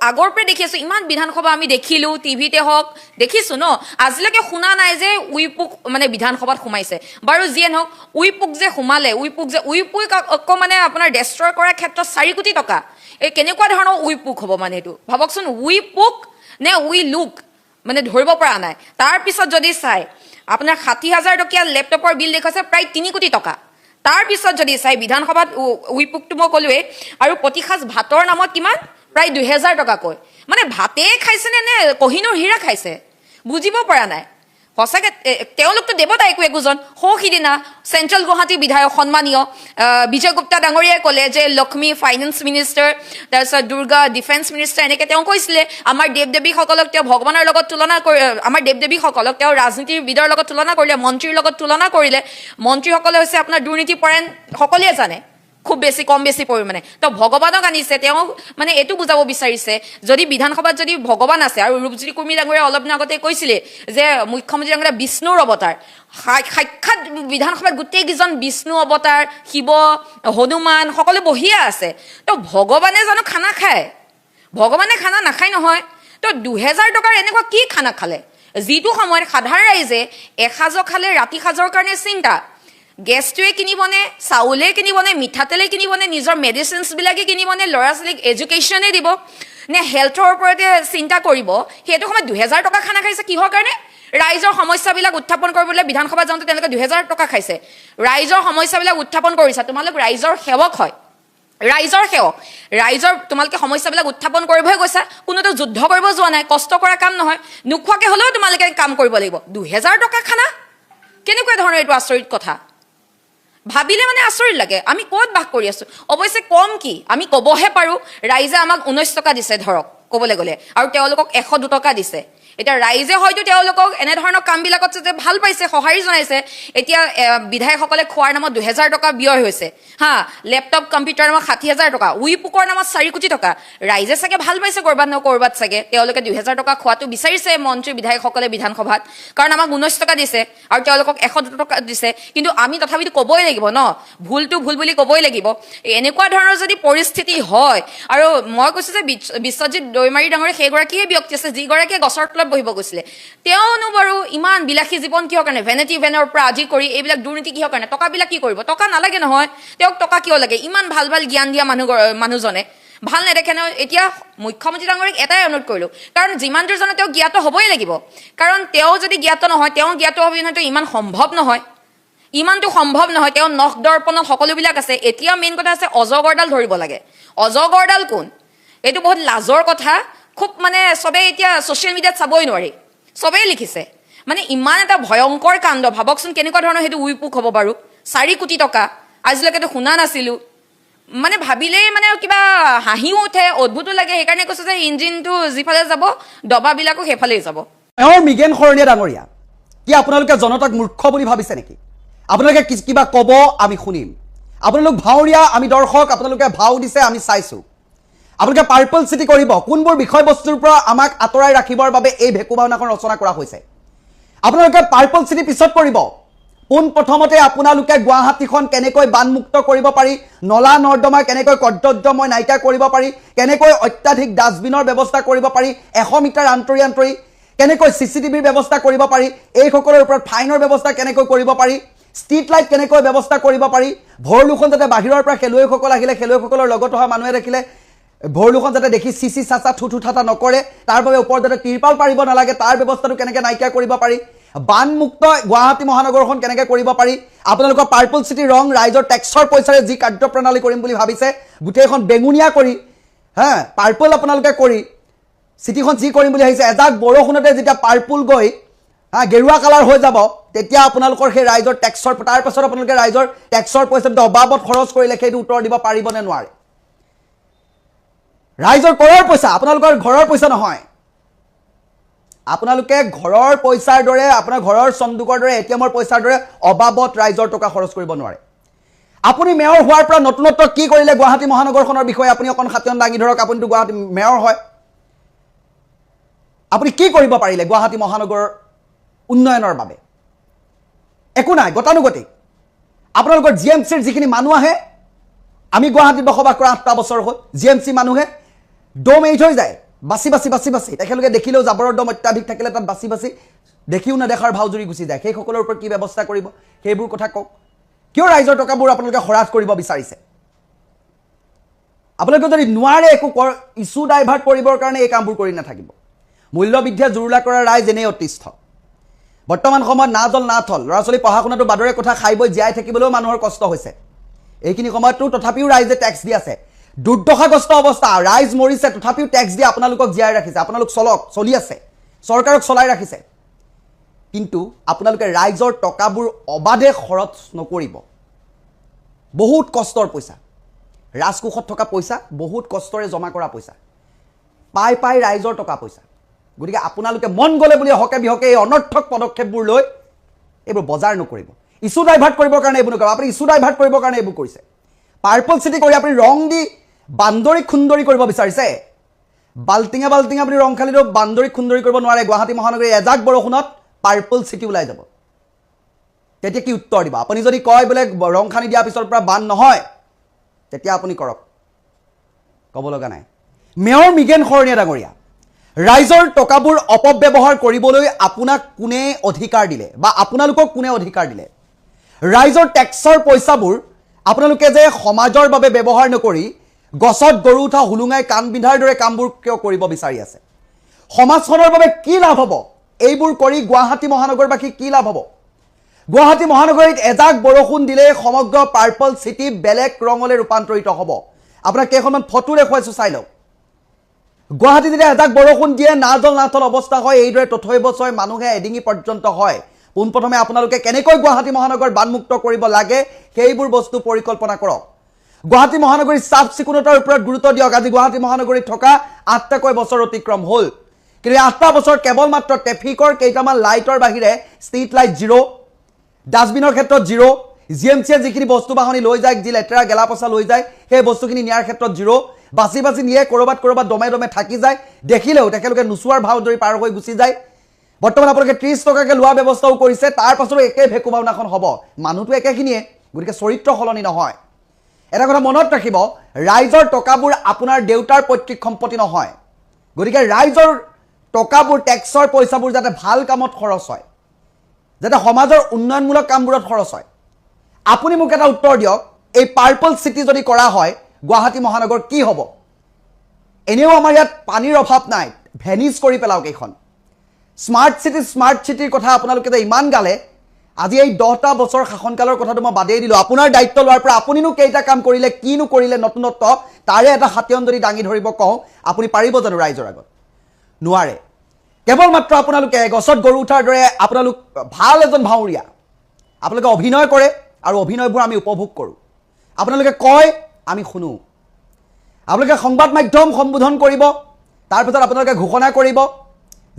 আগৰ পৰা দেখি আছোঁ ইমান বিধানসভা আমি দেখিলোঁ টিভিতে হওক দেখিছোঁ ন আজিলৈকে শুনা নাই যে উইপুক মানে বিধানসভাত সোমাইছে বাৰু যিয়ে নহওক উইপুক যে সোমালে উইপুক আকৌ মানে আপোনাৰ ডেষ্ট্ৰয় কৰাৰ ক্ষেত্ৰত 4 কোটি টকা এই কেনেকুৱা ধৰণৰ উইপুক হ'ব মানে এইটো ভাবকচোন উইপুক নে উই লুক মানে ধৰিব পৰা নাই তাৰপিছত যদি চাই আপোনাৰ 60,000 টকীয়া লেপটপৰ বিল দেখুৱাইছে প্ৰায় 3 কোটি টকা তাৰপিছত যদি চাই বিধানসভাত উইপুকটো মই ক'লোৱেই আৰু প্ৰতিসাঁজ ভাতৰ নামত কিমান প্ৰায় 2,000 টকাকৈ মানে ভাতে খাইছেনে নে কহিনুৰ হীৰা খাইছে বুজিব পৰা নাই সঁচাকৈ তেওঁলোকতো দেৱতা একোজন সিদিনা চেণ্ট্ৰেল গুৱাহাটী বিধায়ক সন্মানীয় বিজয় গুপ্তা ডাঙৰীয়াই ক'লে যে লক্ষ্মী ফাইনেন্স মিনিষ্টাৰ তাৰপিছত দুৰ্গা ডিফেন্স মিনিষ্টাৰ এনেকৈ তেওঁ কৈছিলে আমাৰ দেৱ দেৱীসকলক তেওঁ ভগৱানৰ লগত তুলনা কৰি আমাৰ দেৱ দেৱীসকলক তেওঁ ৰাজনীতিবিদৰ লগত তুলনা কৰিলে মন্ত্ৰীৰ লগত তুলনা কৰিলে মন্ত্ৰীসকলে হৈছে আপোনাৰ দুৰ্নীতিপৰায়ণ সকলোৱে জানে খুব বেছি কম বেছি পৰিমাণে তো ভগৱানক আনিছে তেওঁ মানে এইটো বুজাব বিচাৰিছে যদি বিধানসভাত যদি ভগৱান আছে আৰু ৰূপজ্যোতি কুৰ্মী ডাঙৰীয়া অলপ দিন আগতে কৈছিলে যে মুখ্যমন্ত্ৰী ডাঙৰীয়া বিষ্ণুৰ অৱতাৰ সাক্ষাৎ বিধানসভাত গোটেইকেইজন বিষ্ণু অৱতাৰ শিৱ হনুমান সকলো বহিয়ে আছে তো ভগৱানে জানো খানা খায় ভগৱানে খানা নাখায় নহয় তো 2000 টকাৰ এনেকুৱা কি খানা খালে যিটো সময়ত সাধাৰণ ৰাইজে এসাঁজ খালে ৰাতি সাঁজৰ কাৰণে চিন্তা গেছটোৱে কিনিবনে চাউলে কিনিবনে মিঠাতেলে কিনিবনে নিজৰ মেডিচিনছবিলাকে কিনিবনে ল'ৰা ছোৱালীক এডুকেশ্যনে দিব নে হেল্থৰ ওপৰতে চিন্তা কৰিব সেইটো সময়ত 2000 টকা খানা খাইছে কিহৰ কাৰণে ৰাইজৰ সমস্যাবিলাক উত্থাপন কৰিবলৈ বিধানসভা যাওঁতে তেওঁলোকে 2000 টকা খাইছে ৰাইজৰ সমস্যাবিলাক উত্থাপন কৰিছা তোমালোক ৰাইজৰ সেৱক হয় ৰাইজৰ তোমালোকে সমস্যাবিলাক উত্থাপন কৰিবহে গৈছা কোনোটো যুদ্ধ কৰিব যোৱা নাই কষ্ট কৰা কাম নহয় নোখোৱাকৈ হ'লেও তোমালোকে কাম কৰিব লাগিব 2000 টকা খানা কেনেকুৱা ধৰণৰ এইটো আচৰিত কথা ভাবিলে মানে আচৰিত লাগে আমি ক'ত বাস কৰি আছো অৱশ্যে কম কি আমি ক'বহে পাৰোঁ ৰাইজে আমাক 19 টকা দিছে ধৰক ক'বলৈ গ'লে আৰু তেওঁলোকক 102 টকা দিছে এতিয়া ৰাইজে হয়তো তেওঁলোকক এনেধৰণৰ কামবিলাকত যে ভাল পাইছে সঁহাৰি জনাইছে এতিয়া বিধায়কসকলে খোৱাৰ নামত 2000 টকা ব্যয় হৈছে হা লেপটপ কম্পিউটাৰ নামত 60000 টকা উইপুকৰ নামত 4 কোটি টকা ৰাইজে চাগে ভাল পাইছে ক'ৰবাত চাগে তেওঁলোকে 2000 টকা খোৱাটো বিচাৰিছে মন্ত্ৰী বিধায়কসকলে বিধানসভাত কাৰণ আমাক 19 টকা দিছে আৰু তেওঁলোকক 102 টকা দিছে কিন্তু আমি তথাপিতো ক'বই লাগিব ন ভুলটো ভুল বুলি ক'বই লাগিব এনেকুৱা ধৰণৰ যদি পৰিস্থিতি হয় আৰু মই কৈছোঁ যে বিশ্বজিৎ দৈমাৰী ডাঙৰীয়া সেইগৰাকীয়ে ব্যক্তি আছে যিগৰাকীয়ে গছৰ তলত বহিব গৈছিলে তেওঁনো বাৰু ইমান বিলাসী জীৱন কিহৰ কাৰণে ভেনিটি ভেনৰ পৰা আদি কৰি এইবিলাক দুৰ্নীতি কিহৰ কাৰণে টকাবিলাক কি কৰিব টকা নালাগে নহয় তেওঁক টকা কিয় লাগে ইমান ভাল ভাল জ্ঞান দিয়া মানুহজনে ভাল নেদেখে নহয় এতিয়া মুখ্যমন্ত্ৰী ডাঙৰীক এটাই অনুৰোধ কৰিলোঁ কাৰণ যিমান দূৰ জানো তেওঁ জ্ঞাত হ'বই লাগিব কাৰণ তেওঁ যদি জ্ঞাত নহয় তেওঁ জ্ঞাত অবিহনেতো ইমান সম্ভৱ নহয় ইমানটো সম্ভৱ নহয় তেওঁ নখ দৰ্পণত সকলোবিলাক আছে এতিয়া মেইন কথা আছে অজগৰডাল ধৰিব লাগে অজগৰডাল কোন এইটো বহুত লাজৰ কথা খুব মানে চবেই এতিয়া ছ'চিয়েল মিডিয়াত চাবই নোৱাৰি চবেই লিখিছে মানে ইমান এটা ভয়ংকৰ কাণ্ড ভাবকচোন কেনেকুৱা ধৰণৰ সেইটো উইপুক হ'ব বাৰু 4 কোটি টকা আজিলৈকেতো শুনা নাছিলোঁ মানে ভাবিলেই মানে কিবা হাঁহিও উঠে অদ্ভুতো লাগে সেইকাৰণে কৈছোঁ যে ইঞ্জিনটো যিফালে যাব ডবাবিলাকো সেইফালেই যাব মৃগেন শৰণীয়া ডাঙৰীয়া কি আপোনালোকে জনতাক মূৰ্খ বুলি ভাবিছে নেকি আপোনালোকে কিবা ক'ব আমি শুনিম আপোনালোক ভাওৰীয়া আমি দৰ্শক আপোনালোকে ভাও দিছে আমি চাইছোঁ আপোনালোকে পাৰ্পল চিটি কৰিব কোনবোৰ বিষয়বস্তুৰ পৰা আমাক আঁতৰাই ৰাখিবৰ বাবে এই ভেকু ভাওনাখন ৰচনা কৰা হৈছে আপোনালোকে পাৰ্পল চিটি পিছত কৰিব পোন প্ৰথমতে আপোনালোকে গুৱাহাটীখন কেনেকৈ বানমুক্ত কৰিব পাৰি নলা নৰ্দমা কেনেকৈ কৰ্তব্যময় নাইকিয়া কৰিব পাৰি কেনেকৈ অত্যাধিক ডাষ্টবিনৰ ব্যৱস্থা কৰিব পাৰি 100 মিটাৰ আন্তৰি কেনেকৈ চিচিটিভিৰ ব্যৱস্থা কৰিব পাৰি এইসকলৰ ওপৰত ফাইনৰ ব্যৱস্থা কেনেকৈ কৰিব পাৰি ষ্ট্ৰীট লাইট কেনেকৈ ব্যৱস্থা কৰিব পাৰি ভৰলুখন যাতে বাহিৰৰ পৰা খেলুৱৈসকল আহিলে খেলুৱৈসকলৰ লগত অহা মানুহে দেখিলে ভৰলুখন যাতে দেখি চিচি চাচা থুথু ঠাটা নকৰে তাৰ বাবে ওপৰত যাতে তিৰপাল পাৰিব নালাগে তাৰ ব্যৱস্থাটো কেনেকৈ নাইকিয়া কৰিব পাৰি বানমুক্ত গুৱাহাটী মহানগৰখন কেনেকৈ কৰিব পাৰি আপোনালোকৰ পাৰ্পল চিটি ৰং ৰাইজৰ টেক্সৰ পইচাৰে যি কাৰ্যপ্ৰণালী কৰিম বুলি ভাবিছে গোটেইখন বেঙুনীয়া কৰি হা পাৰ্পল আপোনালোকে কৰি চিটিখন যি কৰিম বুলি ভাবিছে এজাক বৰষুণতে যেতিয়া পাৰ্পল গৈ গেৰুৱা কালাৰ হৈ যাব তেতিয়া আপোনালোকৰ সেই ৰাইজৰ টেক্সৰ তাৰ পাছত আপোনালোকে ৰাইজৰ টেক্সৰ পইচা অবাবত খৰচ কৰিলে সেইটো উত্তৰ দিব পাৰিবনে নোৱাৰে ৰাইজৰ কৰৰ পইচা আপোনালোকৰ ঘৰৰ পইচা নহয় আপোনালোকে ঘৰৰ পইচাৰ দৰে আপোনাৰ ঘৰৰ সন্দুকৰ দৰে এটিএমৰ পইচাৰ দৰে অবাবত ৰাইজৰ টকা খৰচ কৰিব নোৱাৰে আপুনি মেয়ৰ হোৱাৰ পৰা নতুনত্ব কি কৰিলে গুৱাহাটী মহানগৰখনৰ বিষয়ে আপুনি অকণ খাতিয়ন দাঙি ধৰক আপুনিতো গুৱাহাটী মেয়ৰ হয় আপুনি কি কৰিব পাৰিলে গুৱাহাটী মহানগৰৰ উন্নয়নৰ বাবে একো নাই গতানুগতিক আপোনালোকৰ জিএমচিৰ যিখিনি মানুহ আহে আমি গুৱাহাটীত বসবাস কৰা 8টা বছৰ হ'ল জিএমচি মানুহে দম এৰি থৈ যায় বাছি তেখেতলোকে দেখিলেও জাবৰৰ দম অত্যাধিক থাকিলে তাত বাছি দেখিও নেদেখাৰ ভাও জুৰি গুচি যায় সেইসকলৰ ওপৰত কি ব্যৱস্থা কৰিব সেইবোৰ কথা কওক কিয় ৰাইজৰ টকাবোৰ আপোনালোকে হৰাজ কৰিব বিচাৰিছে আপোনালোকে যদি নোৱাৰে একো ইছ্যু ডাইভাৰ্ট কৰিবৰ কাৰণে এই কামবোৰ কৰি নাথাকিব মূল্যবৃদ্ধিয়ে জুৰুলা কৰা ৰাইজ এনেই অতিষ্ঠ বৰ্তমান সময়ত না জল না থল ল'ৰা ছোৱালী পঢ়া শুনাটো বাদৰে কথা খাই বৈ জীয়াই থাকিবলৈও মানুহৰ কষ্ট হৈছে এইখিনি সময়তো তথাপিও ৰাইজে টেক্স দি আছে দুৰ্দশাগ্ৰস্ত অৱস্থা ৰাইজ মৰিছে তথাপিও টেক্স দি আপোনালোকক জীয়াই ৰাখিছে আপোনালোক চলি আছে চৰকাৰক চলাই ৰাখিছে কিন্তু আপোনালোকে ৰাইজৰ টকাবোৰ অবাধে খৰচ নকৰিব বহুত কষ্টৰ পইচা ৰাজকোষত থকা পইচা বহুত কষ্টৰে জমা কৰা পইচা পাই ৰাইজৰ টকা পইচা গতিকে আপোনালোকে মন গ'লে বুলি হকে বিহকে এই অনৰ্থক পদক্ষেপবোৰ লৈ এইবোৰ বজাৰ নকৰিব ইছ্যু ডাইভাৰ্ট কৰিবৰ কাৰণে এইবোৰ নকৰিব আপুনি ইছ্যু ডাইভাৰ্ট কৰিবৰ কাৰণে এইবোৰ কৰিছে পাৰ্পল চিটি কৰি আপুনি ৰং দি বান্দৰী খুন্দৰী কৰিব বিচাৰিছে বাল্টিঙে আপুনি ৰং খালিলেও বান্দৰী খুন্দৰী কৰিব নোৱাৰে গুৱাহাটী মহানগৰীৰ এজাক বৰষুণত পাৰ্পল চিটি ওলাই যাব তেতিয়া কি উত্তৰ দিব আপুনি যদি কয় বোলে ৰং খানি দিয়াৰ পিছৰ পৰা বান নহয় তেতিয়া আপুনি কৰক ক'ব লগা নাই মেয়ৰ মিগেন শৰণীয়া ডাঙৰীয়া ৰাইজৰ টকাবোৰ অপব্যৱহাৰ কৰিবলৈ আপোনাক কোনে অধিকাৰ দিলে বা আপোনালোকক কোনে অধিকাৰ দিলে ৰাইজৰ টেক্সৰ পইচাবোৰ আপোনালোকে যে সমাজৰ বাবে ব্যৱহাৰ নকৰি গছত গৰু উঠা হুলুঙাই কাণ বিন্ধাৰ দৰে কামবোৰ কিয় কৰিব বিচাৰি আছে সমাজখনৰ বাবে কি লাভ হ'ব এইবোৰ কৰি গুৱাহাটী মহানগৰবাসী কি লাভ হ'ব গুৱাহাটী মহানগৰীত এজাক বৰষুণ দিলে সমগ্ৰ পাৰ্পল চিটি বেলেগ ৰঙলৈ ৰূপান্তৰিত হ'ব আপোনাক কেইখনমান ফটো দেখুৱাইছো চাই লওক গুৱাহাটীত যেতিয়া এজাক বৰষুণ দিয়ে নাজল নাথল অৱস্থা হয় এইদৰে তথৈবচয় মানুহে এডিঙি পৰ্যন্ত হয় পোনপ্ৰথমে আপোনালোকে কেনেকৈ গুৱাহাটী মহানগৰ বানমুক্ত কৰিব লাগে সেইবোৰ বস্তু পৰিকল্পনা কৰক গুৱাহাটী মহানগৰীৰ চাফ চিকুণতাৰ ওপৰত গুৰুত্ব দিয়ক আজি গুৱাহাটী মহানগৰীত থকা 8টাকৈ বছৰ অতিক্ৰম হ'ল কিন্তু 8টা বছৰ কেৱল মাত্ৰ ট্ৰেফিকৰ কেইটামান লাইটৰ বাহিৰে ষ্ট্ৰীট লাইট জিৰ' ডাষ্টবিনৰ ক্ষেত্ৰত জিৰ' জিএমচিয়ে যিখিনি বস্তু বাহনি লৈ যায় যি লেতেৰা গেলা পচা লৈ যায় সেই বস্তুখিনি নিয়াৰ ক্ষেত্ৰত জিৰ' বাছি নিয়ে কৰবাত দমে দমে থাকি যায় দেখিলেও তেখেতলোকে নুচুৱাৰ ভাও ধৰি পাৰ হৈ গুচি যায় বৰ্তমান আপোনালোকে 30 টকাকৈ লোৱা ব্যৱস্থাও কৰিছে তাৰ পাছতো একে ভেকু ভাওনাখন হ'ব মানুহটো একেখিনিয়ে গতিকে চৰিত্ৰ সলনি নহয় এটা কথা মনত ৰাখিব ৰাইজৰ টকাবোৰ আপোনাৰ দেউতাৰ পৈতৃক সম্পত্তি নহয় গতিকে ৰাইজৰ টকাবোৰ টেক্সৰ পইচাবোৰ যাতে ভাল কামত খৰচ হয় যাতে সমাজৰ উন্নয়নমূলক কামবোৰত খৰচ হয় আপুনি মোক এটা উত্তৰ দিয়ক এই পাৰ্পল চিটি যদি কৰা হয় গুৱাহাটী মহানগৰ কি হ'ব এনেও আমাৰ ইয়াত পানীৰ অভাৱ নাই ভেনিছ কৰি পেলাওক এইখন স্মাৰ্ট চিটিৰ কথা আপোনালোকে যে ইমান গালে আজি এই 10টা বছৰ শাসনকালৰ কথাটো মই বাদেই দিলোঁ আপোনাৰ দায়িত্ব লোৱাৰ পৰা আপুনিনো কেইটা কাম কৰিলে কিনো কৰিলে নতুনত্ব তাৰে এটা হাতীয়ন যদি দাঙি ধৰিব কওঁ আপুনি পাৰিব জানো ৰাইজৰ আগত নোৱাৰে কেৱল মাত্ৰ আপোনালোকে গছত গৰু উঠাৰ দৰে আপোনালোক ভাল এজন ভাউৰীয়া আপোনালোকে অভিনয় কৰে আৰু অভিনয়বোৰ আমি উপভোগ কৰোঁ আপোনালোকে কয় আমি শুনো আপোনালোকে সংবাদ মাধ্যম সম্বোধন কৰিব তাৰপিছত আপোনালোকে ঘোষণা কৰিব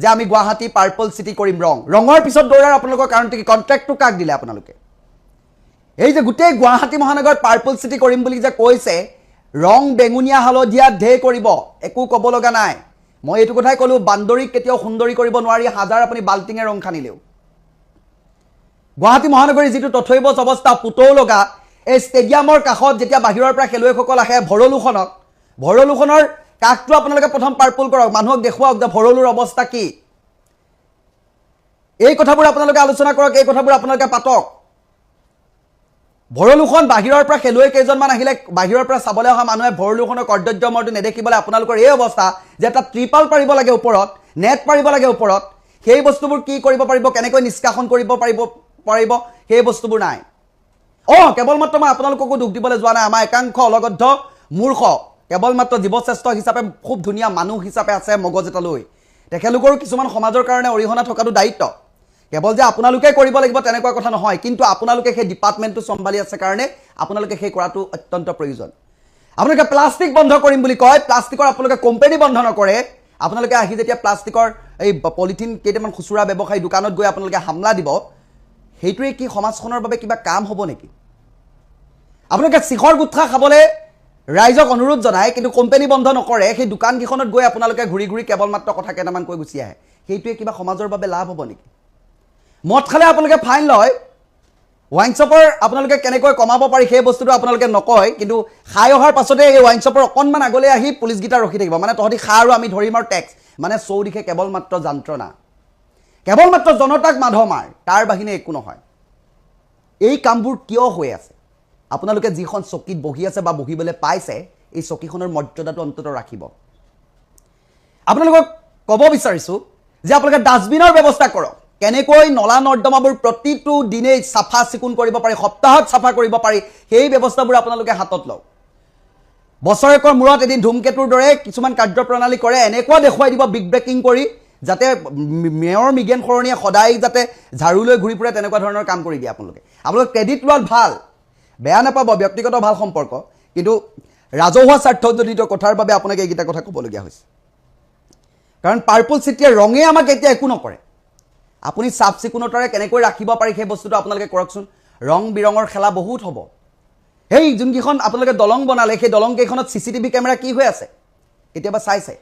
যে আমি গুৱাহাটী পাৰ্পল চিটি কৰিম ৰঙৰ পিছত দৌৰাৰ আপোনালোকৰ কাৰণটো কি কন্ট্ৰেক্টটো কাক দিলে আপোনালোকে এই যে গোটেই গুৱাহাটী মহানগৰ পাৰ্পল চিটি কৰিম বুলি যে কৈছে ৰং বেঙুনীয়া হালধীয়া ঢেৰ কৰিব একো ক'ব লগা নাই মই এইটো কথাই ক'লো বান্দৰীক কেতিয়াও সুন্দৰী কৰিব নোৱাৰি হাজাৰ আপুনি বাল্টিঙে ৰং খানিলেও গুৱাহাটী মহানগৰীৰ যিটো তথৈবচ অৱস্থা পুতৌ লগা এই ষ্টেডিয়ামৰ কাষত যেতিয়া বাহিৰৰ পৰা খেলুৱৈসকল আহে ভৰলুখনৰ কাকটো আপোনালোকে প্ৰথম পাৰ্পল কৰক মানুহক দেখুৱাওক যে ভৰলুৰ অৱস্থা কি এই কথাবোৰ আপোনালোকে আলোচনা কৰক এই কথাবোৰ আপোনালোকে পাতক ভৰলুখন বাহিৰৰ পৰা খেলুৱৈ কেইজনমান আহিলে বাহিৰৰ পৰা চাবলৈ অহা মানুহে ভৰলুখনৰ কৰ্তব্যমৰটো নেদেখিবলৈ আপোনালোকৰ এই অৱস্থা যে এটা ত্ৰিপাল পাৰিব লাগে ওপৰত নেট পাৰিব লাগে ওপৰত সেই বস্তুবোৰ কি কৰিব পাৰিব কেনেকৈ নিষ্কাশন কৰিব পাৰিব সেই বস্তুবোৰ নাই কেৱল মাত্ৰ মই আপোনালোককো দুখ দিবলৈ যোৱা নাই আমাৰ একাংশ অলগদ্ধ মূৰ্খ কেৱল মাত্ৰ জীৱশ্ৰেষ্ঠ হিচাপে খুব ধুনীয়া মানুহ হিচাপে আছে মগজ এটা লৈ তেখেতলোকৰো কিছুমান সমাজৰ কাৰণে অৰিহণা থকাটো দায়িত্ব কেৱল যে আপোনালোকে কৰিব লাগিব তেনেকুৱা কথা নহয় কিন্তু আপোনালোকে সেই ডিপাৰ্টমেণ্টটো চম্ভালি আছে কাৰণে আপোনালোকে সেই কৰাটো অত্যন্ত প্ৰয়োজন আপোনালোকে প্লাষ্টিক বন্ধ কৰিম বুলি কয় প্লাষ্টিকৰ আপোনালোকে কোম্পানী বন্ধ নকৰে আপোনালোকে আহি যেতিয়া প্লাষ্টিকৰ এই পলিথিন কেইটামান খুচুৰা ব্যৱসায়ী দোকানত গৈ আপোনালোকে হামলা দিব সেইটোৱে কি সমাজখনৰ বাবে কিবা কাম হ'ব নেকি আপোনালোকে শিখৰ গুটখা খাবলৈ ৰাইজক অনুৰোধ জনায় কিন্তু কোম্পানী বন্ধ নকৰে সেই দোকানকেইখনত গৈ আপোনালোকে ঘূৰি কেৱল মাত্ৰ কথা কেইটামান কৈ গুচি আহে সেইটোৱে কিবা সমাজৰ বাবে লাভ হ'ব নেকি মদ খালে আপোনালোকে ফাইন লয় ৱাইন শ্বপৰ আপোনালোকে কেনেকৈ কমাব পাৰি সেই বস্তুটো আপোনালোকে নকয় কিন্তু খাই অহাৰ পাছতে এই ৱাইন শ্বপৰ অকণমান আগলৈ আহি পুলিচকেইটা ৰখি থাকিব মানে তহঁতি খা আৰু আমি ধৰিম আৰু টেক্স মানে চৌদিশে কেৱল মাত্ৰ যন্ত্ৰণা কেৱল মাত্ৰ জনতাক মাধ মাৰ তাৰ বাহিৰে একো নহয় এই কামবোৰ কিয় হৈ আছে আপোনালোকে যিখন চকীত বহি আছে বা বহিবলৈ পাইছে এই চকীখনৰ মৰ্যাদাটো অন্তত ৰাখিব আপোনালোকক ক'ব বিচাৰিছোঁ যে আপোনালোকে ডাষ্টবিনৰ ব্যৱস্থা কৰক কেনেকৈ নলা নৰ্দমাবোৰ প্ৰতিটো দিনেই চাফা চিকুণ কৰিব পাৰি সপ্তাহত চাফা কৰিব পাৰি সেই ব্যৱস্থাবোৰ আপোনালোকে হাতত লওক বছৰেকৰ মূৰত এদিন ধুমকেতুৰ দৰে কিছুমান কাৰ্যপ্ৰণালী কৰে এনেকুৱা দেখুৱাই দিব বিগ ব্ৰেকিং কৰি যাতে মেয়ৰ মিগেন শৰণীয়ে সদায় যাতে ঝাৰু লৈ ঘূৰি ফুৰে তেনেকুৱা ধৰণৰ কাম কৰি দিয়ে আপোনালোকে ক্ৰেডিট লোৱাত ভাল বেয়া নাপাব ব্যক্তিগত ভাল সম্পৰ্ক কিন্তু ৰাজহুৱা স্বাৰ্থজনিত কথাৰ বাবে আপোনাক এইকেইটা কথা ক'বলগীয়া হৈছে কাৰণ পাৰ্পল চিটিয়ে ৰঙে আমাক এতিয়া একো নকৰে আপুনি চাফ চিকুণতাৰে কেনেকৈ ৰাখিব পাৰি সেই বস্তুটো আপোনালোকে কৰকচোন ৰং বিৰঙৰ খেলা বহুত হ'ব সেই যোনকেইখন আপোনালোকে দলং বনালে সেই দলংকেইখনত CCTV কেমেৰা কি হৈ আছে কেতিয়াবা চাইছে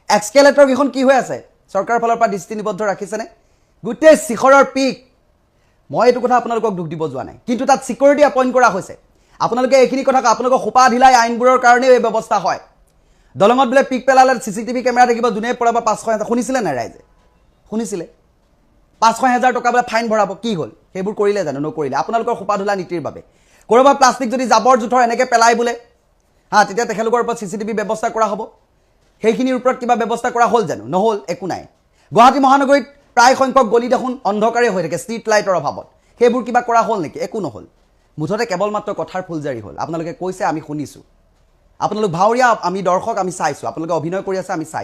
এক্সকেলেটৰকেইখন কি হৈ আছে চৰকাৰৰ ফালৰ পৰা দৃষ্টি নিবদ্ধ ৰাখিছেনে গোটেই শিখৰৰ পিক মই এইটো কথা আপোনালোকক দুখ দিব যোৱা নাই কিন্তু তাত সিকিউৰিটি এপইণ্ট কৰা হৈছে আপোনালোকে এইখিনি কথা আপোনালোকক সোপা ঢিলাই আইনবোৰৰ কাৰণে এই ব্যৱস্থা হয় দলঙত বোলে পিক পেলালে CCTV কেমেৰা দেখিব যোনে পৰাব 500,000 শুনিছিলে নাই ৰাইজে শুনিছিলে 500,000 টকা বোলে ফাইন ভৰাব কি হ'ল সেইবোৰ কৰিলে জানো নকৰিলে আপোনালোকৰ সোপা ঢিলা নীতিৰ বাবে কৰবা প্লাষ্টিক যদি জাবৰ জোথৰ এনেকৈ পেলাই বোলে তেতিয়া তেখেতলোকৰ ওপৰত CCTV ব্যৱস্থা কৰা হ'ব সেইখিনিৰ ওপৰত কিবা ব্যৱস্থা কৰা হ'ল জানো নহ'ল একো নাই গুৱাহাটী মহানগৰীত প্ৰায় সংখ্যক গলি দেখোন অন্ধকাৰে হৈ থাকে ষ্ট্ৰীট লাইটৰ অভাৱত সেইবোৰ কিবা কৰা হ'ল নেকি একো নহ'ল মুঠতে কেৱল মাত্ৰ কথাৰ ফুলজাৰি হ'ল আপোনালোকে কৈছে আমি শুনিছোঁ আপোনালোক ভাৱৰীয়া আমি দৰ্শক আমি চাইছোঁ আপোনালোকে অভিনয় কৰি আছে আমি চাইছোঁ